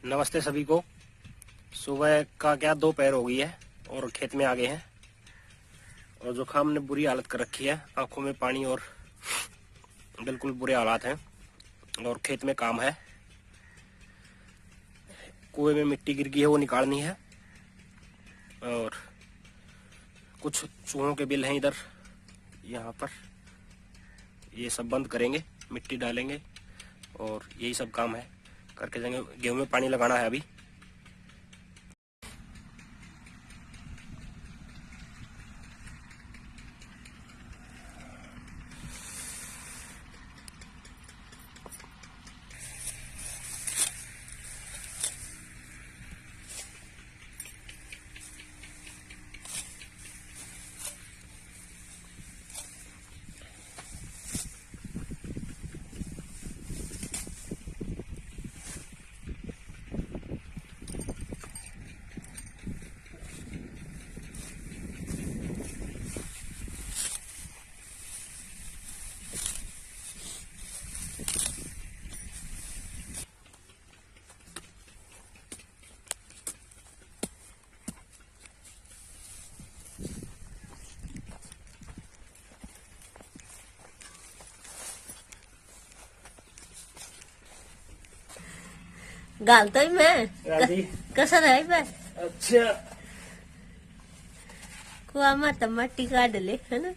नमस्ते सभी को। सुबह का क्या दोपहर हो गई है और खेत में आ गए हैं और जुकाम ने बुरी हालत कर रखी है। आंखों में पानी और बिल्कुल बुरे हालात हैं और खेत में काम है। कुएं में मिट्टी गिर गई है, वो निकालनी है और कुछ चूहों के बिल हैं इधर यहाँ पर, ये सब बंद करेंगे, मिट्टी डालेंगे और यही सब काम है करके जाएंगे। गेहूं में पानी लगाना है अभी। घालतोय मैं कसं आहे बा. अच्छा कुआ माता मट्टी काढले है ना.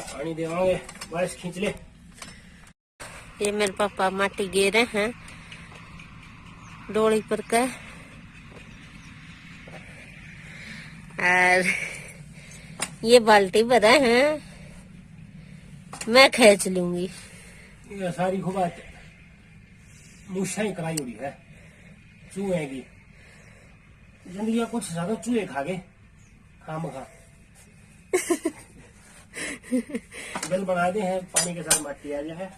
पानी देवांगे, बस खींच ले। ये मेरे पापा माटी गेरे हैं डोली पर का, और ये बाल्टी भरा है, मैं खींच लूंगी। ये सारी खुबात मुशाई कराई हुई है चूहे की। जिंदगी कुछ ज्यादा चूहे खा गए खाम खा। बिल बना दे हैं, पानी के साथ मट्टी आ जाए।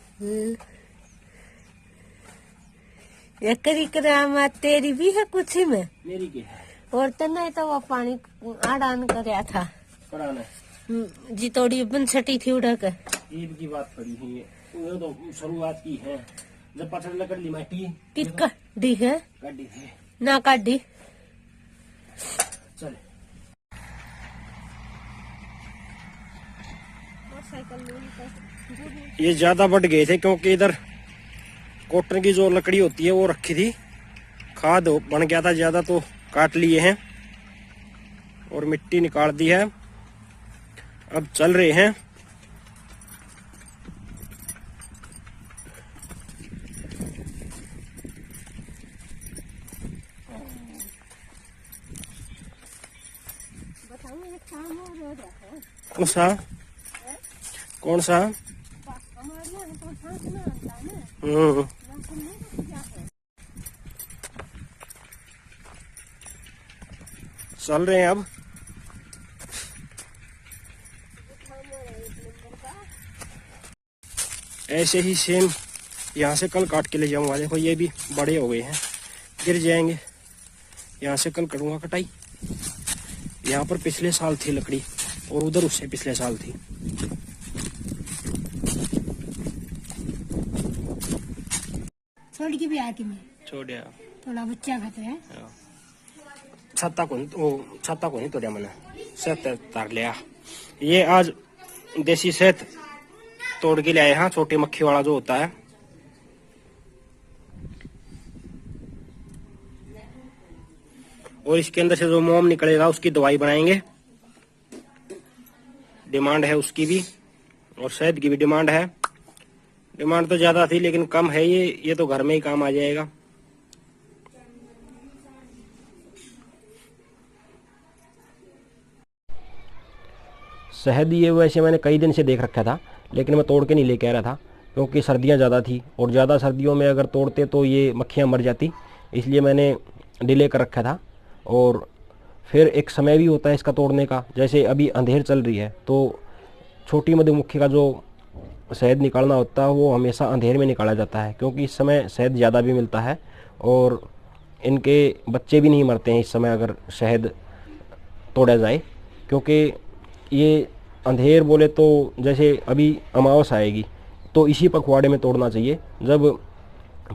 ये करी करामा तेरी भी है कुछ ही में, मेरी की है और तो नहीं तो वो पानी आड़ान कराया था पुराना जी, थोड़ी बन सटी थी उड़ा कर। ईद की बात पड़ी है ये तो शुरुआत की है जब पत्थर लकड़ ली मट्टी काटी है काटी है ना काटी। चल ये ज्यादा बढ़ गए थे क्योंकि इधर कॉटन की जो लकड़ी होती है वो रखी थी, खाद बन गया था ज्यादा तो काट लिए हैं और मिट्टी निकाल दी है। अब चल रहे हैं। कौन सा कौन सा? चल रहे हैं अब। ऐसे ही सेम यहाँ से कल काट के ले जाऊंगा। देखो ये भी बड़े हो गए हैं, गिर जाएंगे। यहाँ से कल करूंगा कटाई। यहाँ पर पिछले साल थी लकड़ी और उधर उससे पिछले साल थी। छोड़ के भी आती मैं छोड़िया थोड़ा बच्चा खाते हैं। छत्ता को नहीं तोड़िया मैंने, सेत तार लिया। ये आज देसी सेत तोड़ के ले आए हैं, छोटी मक्खी वाला जो होता है। और इसके अंदर से जो मोम निकलेगा उसकी दवाई बनाएंगे। डिमांड है उसकी भी और शहद की भी डिमांड है। डिमांड तो ज्यादा थी लेकिन कम है ये तो घर में ही काम आ जाएगा। शहद ये वैसे मैंने कई दिन से देख रखा था लेकिन मैं तोड़ के नहीं लेके आ रहा था क्योंकि सर्दियाँ ज़्यादा थी और ज़्यादा सर्दियों में अगर तोड़ते तो ये मक्खियाँ मर जाती, इसलिए मैंने डिले कर रखा था। और फिर एक समय भी होता है इसका तोड़ने का, जैसे अभी अंधेर चल रही है तो छोटी मधुमक्खी का जो शहद निकालना होता है वो हमेशा अंधेर में निकाला जाता है क्योंकि इस समय शहद ज़्यादा भी मिलता है और इनके बच्चे भी नहीं मरते हैं इस समय अगर शहद तोड़ा जाए, क्योंकि ये अंधेर बोले तो जैसे अभी अमावस आएगी तो इसी पखवाड़े में तोड़ना चाहिए। जब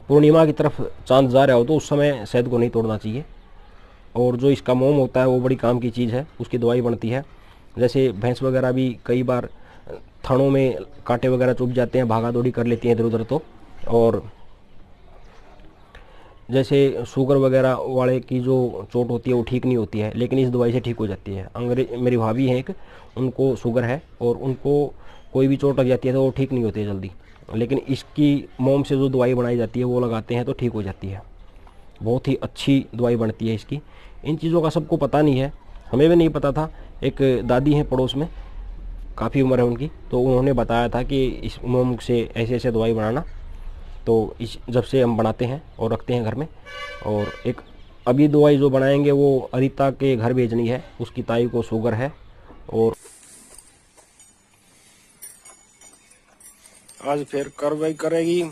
पूर्णिमा की तरफ चांद जा रहा हो तो उस समय शहद को नहीं तोड़ना चाहिए। और जो इसका मोम होता है वो बड़ी काम की चीज़ है, उसकी दवाई बनती है। जैसे भैंस वगैरह भी कई बार थनों में कांटे वगैरह चुभ जाते हैं, भागा दौड़ी कर लेती हैं इधर उधर तो। और जैसे शुगर वगैरह वाले की जो चोट होती है वो ठीक नहीं होती है, लेकिन इस दवाई से ठीक हो जाती है। मेरी भाभी हैं एक, उनको शुगर है और उनको कोई भी चोट लग जाती है तो वो ठीक नहीं होती है जल्दी, लेकिन इसकी मोम से जो दवाई बनाई जाती है वो लगाते हैं तो ठीक हो जाती है। बहुत ही अच्छी दवाई बनती है इसकी। इन चीज़ों का सबको पता नहीं है, हमें भी नहीं पता था। एक दादी हैं पड़ोस में, काफ़ी उम्र है उनकी, तो उन्होंने बताया था कि इस मोम से ऐसे ऐसे दवाई बनाना। तो इस जब से हम बनाते हैं और रखते हैं घर में। और एक अभी दवाई जो बनाएंगे वो अरीता के घर भेजनी है, उसकी ताई को शुगर है। और आज फिर कार्रवाई करेगी।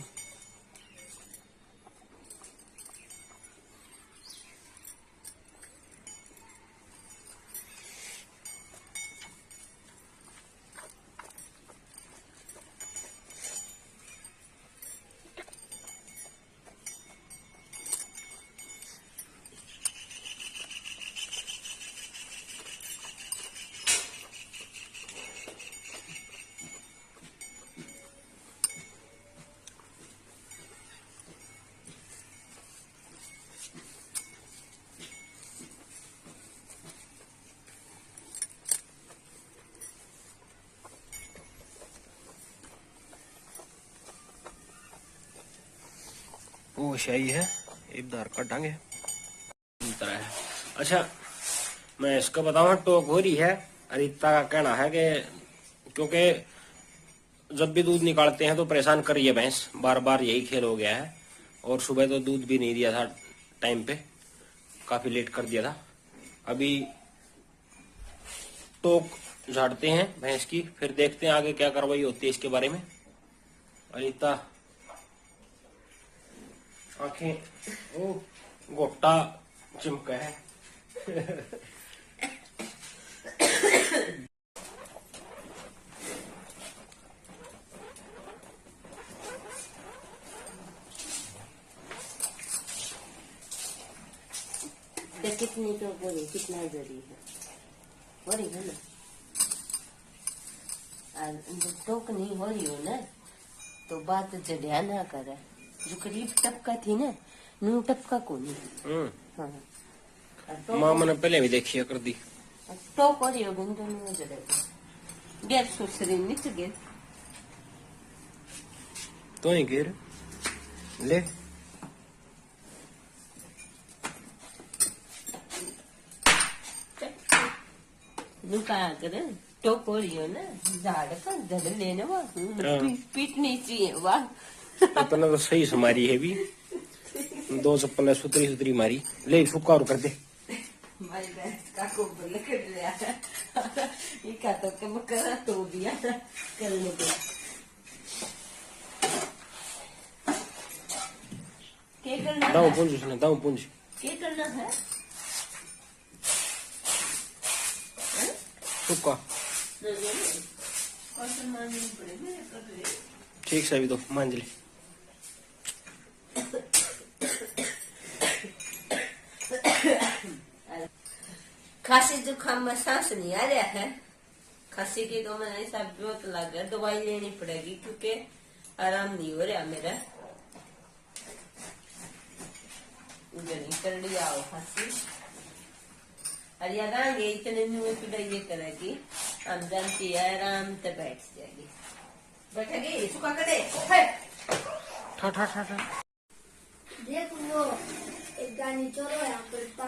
वो शाही है, एक धार काटांगे तरह है। अच्छा, मैं इसका बताऊं, टोक हो रही है। अरीता का कहना है कि क्योंकि जब भी दूध निकालते हैं तो परेशान कर रही है भैंस, बार बार यही खेल हो गया है। और सुबह तो दूध भी नहीं दिया था टाइम पे, काफी लेट कर दिया था। अभी टोक झाड़ते हैं भैंस की, फिर देखते हैं आगे क्या कार्रवाई होती है इसके बारे में। अनीता आंखें, ओ गोटा चिमका है। कितनी तो बोली, कितना जरी है बोली है ना। टोक नहीं हो रही हो ना तो बात जड़िया ना करे। जो करीब टपका थी ना, नू टपका को नहीं। हाँ माँ मैंने पहले भी देखी है कर दी। टोक हो रही हो बिंदु नहीं जड़ेगा। गैस सुसरी नीचे गिर तो ही गिर ले। कहा करे टोक हो रही हो ना, झाड़ का जड़ लेने वाह पीटनी चाहिए वाह। अपना तो सही समारी है भी, 2 चप्पल सुतरी सुतरी मारी ले सुखा और कर दे। हमारी भैंस का को बल कर लिया ये का तो कम करा तो दिया करने को क्या करना है? दाऊ पुंज उसने, दाऊ पुंज क्या करना है? सुखा ठीक से अभी तो मांझ ले। खांसी जुकाम में सांस नहीं आ रहा है। खांसी की तो मैंने सब बहुत लग रहा, दवाई लेनी पड़ेगी क्योंकि आराम नहीं हो रहा मेरा। जनी कर लिया हो खांसी और याद आएंगे इतने मुँह पिटाई करेगी, हम जानती है आराम से बैठ जाएगी। बैठेगी सुखा कर दे ठा ठा ठा ठा। देख वो एक गाने चलो यहाँ करता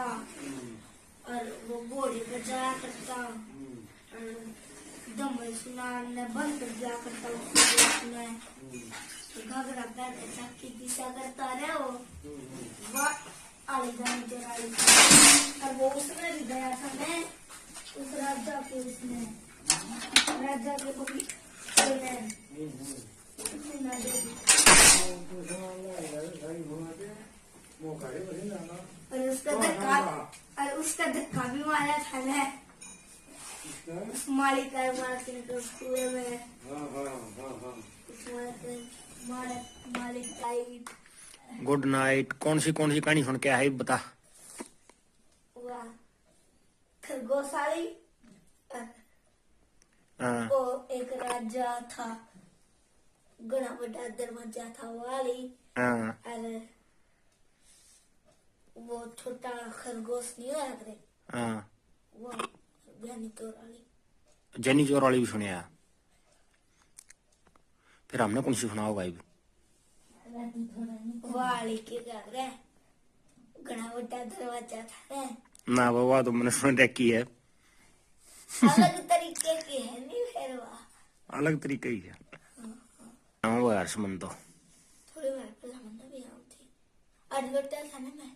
और वो बोरी बजाया करता और दम सुना ने बंद कर दिया करता उसने घाघरा पैर के चक्की दिशा करता रहे वो आले गाने चोराई और वो उसमें भी गया था। मैं उस राजा के कभी और उसका धक्का भी मारा था ना, उस मालिक का मारा सिंह के कुएं में उसमें से मालिक टाइट गुड नाइट। कौन सी कहानी सुन के आई बता। हुआ खरगोशाली हाँ वो एक राजा था, घना बड़ा दरवाजा था वाली। हाँ और वो छोटा खरगोश नहीं होया करे, हाँ। वो ज्ञानी चोराली। जैनी चोर वाली भी सुनिया। फिर हमने कौन सी सुना होगा ये भी? वाली के घर है, घना बड़ा दरवाजा था रे। ना बाबा तो मैंने सुन रखी है। अलग तरीके की है नहीं फिर वह अलग तरीके ही है। हाँ वो यार सुमन तो थोड़ी बार पहले हमने भी आई थी, 8 घंटे था ना मैं।